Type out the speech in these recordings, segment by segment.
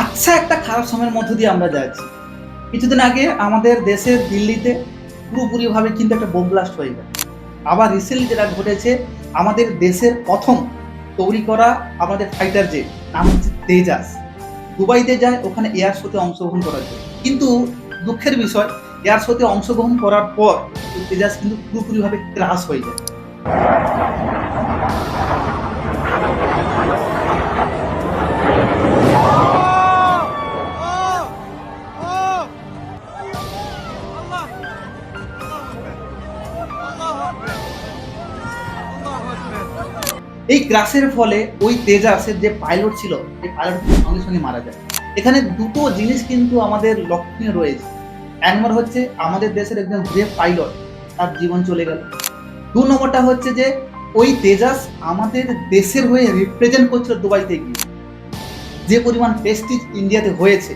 আচ্ছা, একটা খারাপ সময়ের মধ্য দিয়ে আমরা যাচ্ছি। কিছুদিন আগে আমাদের দেশের দিল্লিতে পুরোপুরিভাবে কিন্তু একটা বোম ব্লাস্ট হয়ে গেল। আবার রিসেন্টলি যেটা ঘটেছে, আমাদের দেশের প্রথম তৈরি করা আমাদের ফাইটার জেট, নাম হচ্ছে তেজাস, দুবাইতে যায় ওখানে এয়ার শোতে অংশগ্রহণ করার জন্য। কিন্তু দুঃখের বিষয়, এয়ার শোতে অংশগ্রহণ করার পর ওই তেজাস কিন্তু পুরোপুরিভাবে ক্রাশ হয়ে যায়। এই ক্রাশের ফলে ওই তেজাসের যে পাইলট ছিল, সেই পাইলট সঙ্গে সঙ্গে মারা যায়। এখানে দুটো জিনিস কিন্তু আমাদের লক্ষণীয় রয়েছে। এক নম্বর হচ্ছে আমাদের দেশের একজন ব্রেভ পাইলট, তার জীবন চলে গেল। দু নম্বরটা হচ্ছে যে ওই তেজাস আমাদের দেশের হয়ে রিপ্রেজেন্ট করছিল দুবাইতে গিয়ে। যে পরিমাণ প্রেস্টিজ ইন্ডিয়াতে হয়েছে,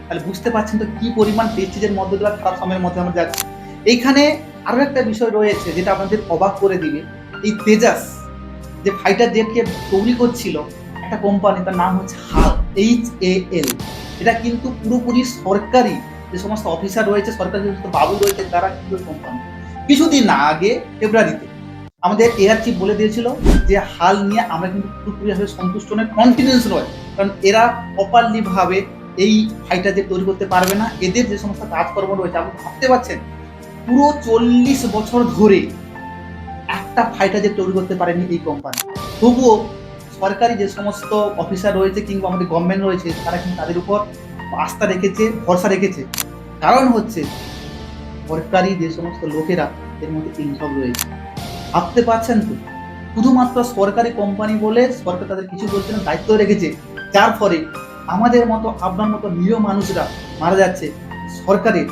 তাহলে বুঝতে পারছেন তো কি পরিমাণ প্রেস্টিজের মধ্যে দিয়ে খারাপ সময়ের মধ্যে আমরা যাচ্ছি। এইখানে আরো একটা বিষয় রয়েছে যেটা আপনাদের অবাক করে দিবে। এই তেজাস যে ফাইটার জেটকে তৈরি করছিল একটা কোম্পানি, তার নাম হচ্ছে হাল, HAL। এটা কিন্তু পুরোপুরি সরকারি যে সমস্ত অফিসার রয়েছে, সরকারি যে সমস্ত বাবু রয়েছে, তারা কিন্তু কোম্পানি। কিছুদিন আগে ফেব্রুয়ারিতে আমাদের এয়ার চিফ বলে দিয়েছিল যে হাল নিয়ে আমরা কিন্তু পুরোপুরিভাবে সন্তুষ্ট নয়, কনফিডেন্স নয়, কারণ এরা প্রপারলি ভাবে এই ফাইটার জেট তৈরি করতে পারবে না। এদের যে সমস্ত কাজকর্ম রয়েছে, আপনি ভাবতে পারছেন পুরো 40 বছর ধরে একটা ফাইটার জেট তৈরি করতে পারেনি এই কোম্পানি। তবুও সরকারি যে সমস্ত অফিসার রয়েছে কিংবা আমাদের গভর্নমেন্ট রয়েছে, তারা কিন্তু তাদের উপর আস্থা রেখেছে, ভরসা রেখেছে। কারণ হচ্ছে সরকারি যে সমস্ত লোকেরা এর মধ্যে ইনভলভ রয়েছে। ভাবতে পারছেন তো, শুধুমাত্র সরকারি কোম্পানি বলে সরকার তাদের কিছু বলছে না, দায়িত্ব রেখেছে, যার ফলে আমাদের মতো আপনার মতো নিরীহ মানুষরা মারা যাচ্ছে, সরকারের